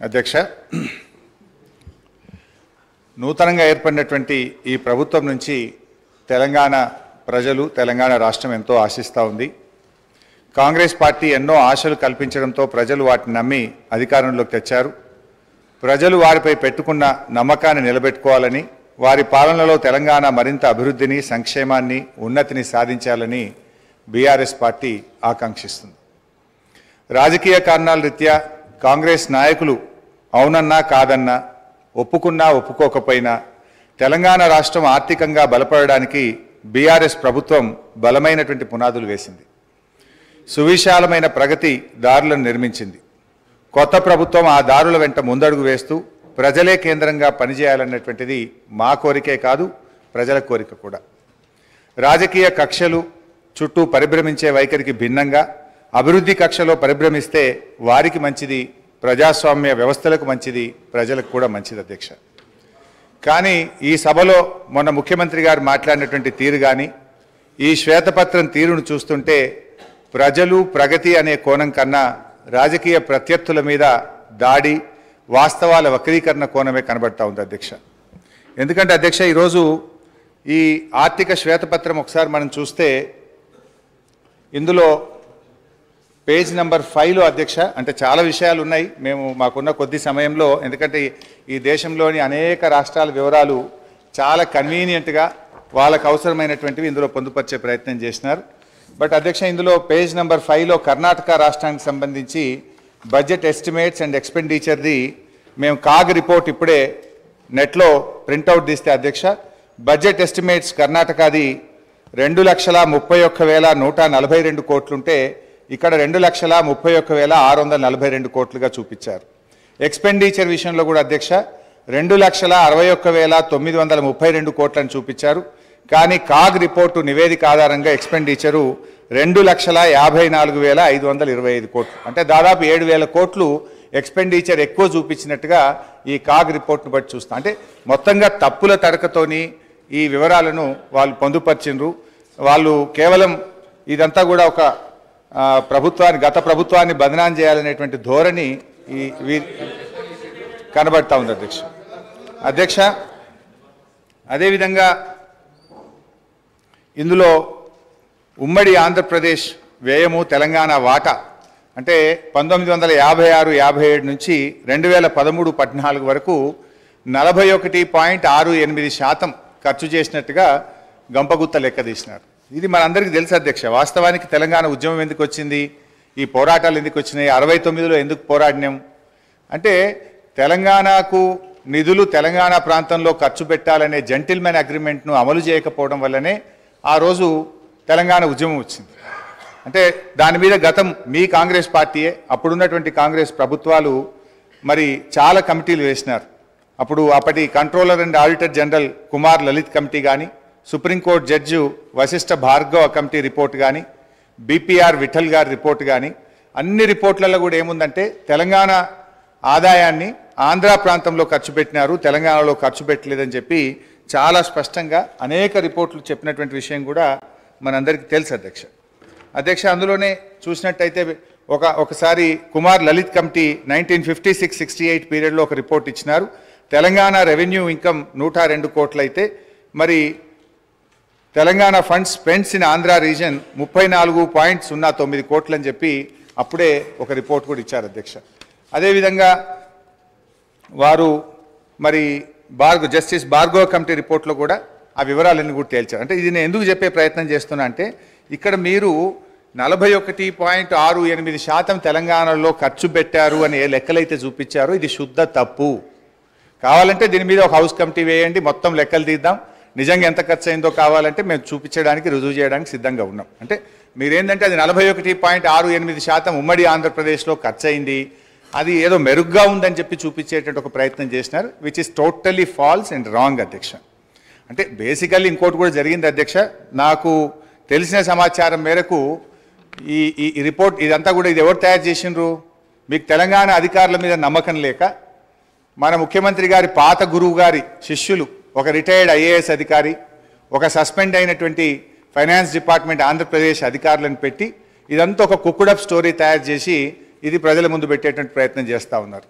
అధ్యక్ష, నూతనంగా ఏర్పడినటువంటి ఈ ప్రభుత్వం నుంచి తెలంగాణ ప్రజలు, తెలంగాణ రాష్ట్రం ఎంతో ఆశిస్తూ ఉంది. కాంగ్రెస్ పార్టీ ఎన్నో ఆశలు కల్పించడంతో ప్రజలు వాటిని నమ్మి అధికారంలోకి తెచ్చారు. ప్రజలు వారిపై పెట్టుకున్న నమ్మకాన్ని నిలబెట్టుకోవాలని, వారి పాలనలో తెలంగాణ మరింత అభివృద్ధిని, సంక్షేమాన్ని, ఉన్నతిని సాధించాలని బీఆర్ఎస్ పార్టీ ఆకాంక్షిస్తుంది. రాజకీయ కారణాల రీత్యా కాంగ్రెస్ నాయకులు అవునన్నా కాదన్నా, ఒప్పుకున్నా ఒప్పుకోకపోయినా తెలంగాణ రాష్ట్రం ఆర్థికంగా బలపడడానికి బీఆర్ఎస్ ప్రభుత్వం బలమైనటువంటి పునాదులు వేసింది. సువిశాలమైన ప్రగతి దారులను నిర్మించింది. కొత్త ప్రభుత్వం ఆ దారుల వెంట ముందడుగు వేస్తూ ప్రజలే కేంద్రంగా పనిచేయాలన్నటువంటిది మా కోరికే కాదు, ప్రజల కోరిక కూడా. రాజకీయ కక్షలు చుట్టూ పరిభ్రమించే వైఖరికి భిన్నంగా అభివృద్ధి కక్షలో పరిభ్రమిస్తే వారికి మంచిది, ప్రజాస్వామ్య వ్యవస్థలకు మంచిది, ప్రజలకు కూడా మంచిది అధ్యక్ష. కానీ ఈ సభలో మొన్న ముఖ్యమంత్రి గారు మాట్లాడినటువంటి తీరు కానీ, ఈ శ్వేతపత్రం తీరును చూస్తుంటే ప్రజలు, ప్రగతి అనే కోణం కన్నా రాజకీయ ప్రత్యర్థుల మీద దాడి, వాస్తవాల వక్రీకరణ కోణమే కనబడతా ఉంది అధ్యక్ష. ఎందుకంటే అధ్యక్ష, ఈరోజు ఈ ఆర్థిక శ్వేతపత్రం ఒకసారి మనం చూస్తే ఇందులో పేజ్ నెంబర్ 5లో అధ్యక్ష, అంటే చాలా విషయాలు ఉన్నాయి. మేము మాకున్న కొద్ది సమయంలో, ఎందుకంటే ఈ దేశంలోని అనేక రాష్ట్రాల వివరాలు చాలా కన్వీనియంట్గా వాళ్ళకు అవసరమైనటువంటివి ఇందులో పొందుపరిచే ప్రయత్నం చేసినారు. బట్ అధ్యక్ష, ఇందులో పేజ్ నెంబర్ 5లో కర్ణాటక రాష్ట్రానికి సంబంధించి బడ్జెట్ ఎస్టిమేట్స్ అండ్ ఎక్స్పెండిచర్ది మేము కాగ్ రిపోర్ట్ ఇప్పుడే నెట్లో ప్రింట్అవుట్ తీస్తే అధ్యక్ష, బడ్జెట్ ఎస్టిమేట్స్ కర్ణాటకది 2,31,142 కోట్లుంటే ఇక్కడ 2,31,642 కోట్లుగా చూపించారు. ఎక్స్పెండిచర్ విషయంలో కూడా అధ్యక్ష 2,61,932 కోట్లను చూపించారు. కానీ కాగ్ రిపోర్టు నివేదిక ఆధారంగా ఎక్స్పెండిచరు 2,54,525 కోట్లు, అంటే దాదాపు 7,000 కోట్లు ఎక్స్పెండిచర్ ఎక్కువ చూపించినట్టుగా ఈ కాగ్ రిపోర్ట్ను బట్టి చూస్తాం. అంటే మొత్తంగా తప్పుల తడకతోని ఈ వివరాలను వాళ్ళు పొందుపరిచిండ్రు. వాళ్ళు కేవలం ఇదంతా కూడా ఒక గత ప్రభుత్వాన్ని బదనాం చేయాలనేటువంటి ధోరణి కనబడతా ఉంది అధ్యక్ష. అదేవిధంగా ఇందులో ఉమ్మడి ఆంధ్రప్రదేశ్ వ్యయము, తెలంగాణ వాటా అంటే 1956-57 నుంచి 2013-14 వరకు 41.68% ఖర్చు చేసినట్టుగా గంపగుత్త లెక్క తీసినారు. ఇది మనందరికీ తెలుసు అధ్యక్ష. వాస్తవానికి తెలంగాణ ఉద్యమం ఎందుకు వచ్చింది, ఈ పోరాటాలు ఎందుకు వచ్చినాయి, 69లో ఎందుకు పోరాడినాం అంటే తెలంగాణకు నిధులు తెలంగాణ ప్రాంతంలో ఖర్చు పెట్టాలనే జెంటిల్మెన్ అగ్రిమెంట్ను అమలు చేయకపోవడం వల్లనే ఆ రోజు తెలంగాణ ఉద్యమం వచ్చింది. అంటే దాని మీద గతం మీ కాంగ్రెస్ పార్టీయే, అప్పుడున్నటువంటి కాంగ్రెస్ ప్రభుత్వాలు మరి చాలా కమిటీలు వేసినారు. అప్పటి controller and auditor general Kumar Lalit committee కానీ, supreme court judge Vashishtha Bhargava committee report కానీ, బీపీఆర్ విఠల్ గారి రిపోర్ట్ కానీ, అన్ని రిపోర్ట్లలో కూడా ఏముందంటే తెలంగాణ ఆదాయాన్ని ఆంధ్ర ప్రాంతంలో ఖర్చు పెట్టినారు, తెలంగాణలో ఖర్చు పెట్టలేదని చెప్పి చాలా స్పష్టంగా అనేక రిపోర్ట్లు చెప్పినటువంటి విషయం కూడా మనందరికీ తెలుసు అధ్యక్ష. అందులోనే చూసినట్టయితే ఒకసారి కుమార్ లలిత్ కమిటీ 1956-68 పీరియడ్లో ఒక రిపోర్ట్ ఇచ్చినారు. తెలంగాణ రెవెన్యూ ఇన్కమ్ 102 కోట్లు అయితే మరి Telangana funds spends in Andhra reason 34.09 కోట్లు అని చెప్పి అప్పుడే ఒక రిపోర్ట్ కూడా ఇచ్చారు అధ్యక్ష. అదేవిధంగా వారు మరి జస్టిస్ భార్గవ కమిటీ రిపోర్ట్లో కూడా ఆ వివరాలన్నీ కూడా తేల్చారు. అంటే ఇది నేను ఎందుకు చెప్పే ప్రయత్నం చేస్తున్నా అంటే ఇక్కడ మీరు 41.68% తెలంగాణలో ఖర్చు పెట్టారు అని ఏ లెక్కలైతే చూపించారో ఇది శుద్ధ తప్పు. కావాలంటే దీని మీద ఒక హౌస్ కమిటీ వేయండి, మొత్తం లెక్కలు తీద్దాం, నిజంగా ఎంత ఖర్చు అయిందో కావాలంటే మేము చూపించడానికి, రుజువు చేయడానికి సిద్ధంగా ఉన్నాం. అంటే మీరేంటంటే అది 41.68% ఉమ్మడి ఆంధ్రప్రదేశ్లో ఖర్చు అయింది, అది ఏదో మెరుగ్గా ఉందని చెప్పి చూపించేటువంటి ఒక ప్రయత్నం చేసినారు, which is totally false and wrong అధ్యక్ష. అంటే బేసికల్లీ ఇంకోటి కూడా జరిగింది అధ్యక్ష. నాకు తెలిసిన సమాచారం మేరకు ఈ రిపోర్ట్ ఇదంతా కూడా ఇది ఎవరు తయారు చేసిండ్రు, మీకు తెలంగాణ అధికారుల మీద నమ్మకం లేక మన ముఖ్యమంత్రి గారి పాత గురువు గారి శిష్యులు, ఒక రిటైర్డ్ ఐఏఎస్ అధికారి, ఒక సస్పెండ్ అయినటువంటి ఫైనాన్స్ డిపార్ట్మెంట్ ఆంధ్రప్రదేశ్ అధికారులను పెట్టి ఇదంతా ఒక కుక్కుడప్ స్టోరీ తయారు చేసి ఇది ప్రజల ముందు పెట్టేటువంటి ప్రయత్నం చేస్తూ ఉన్నారు.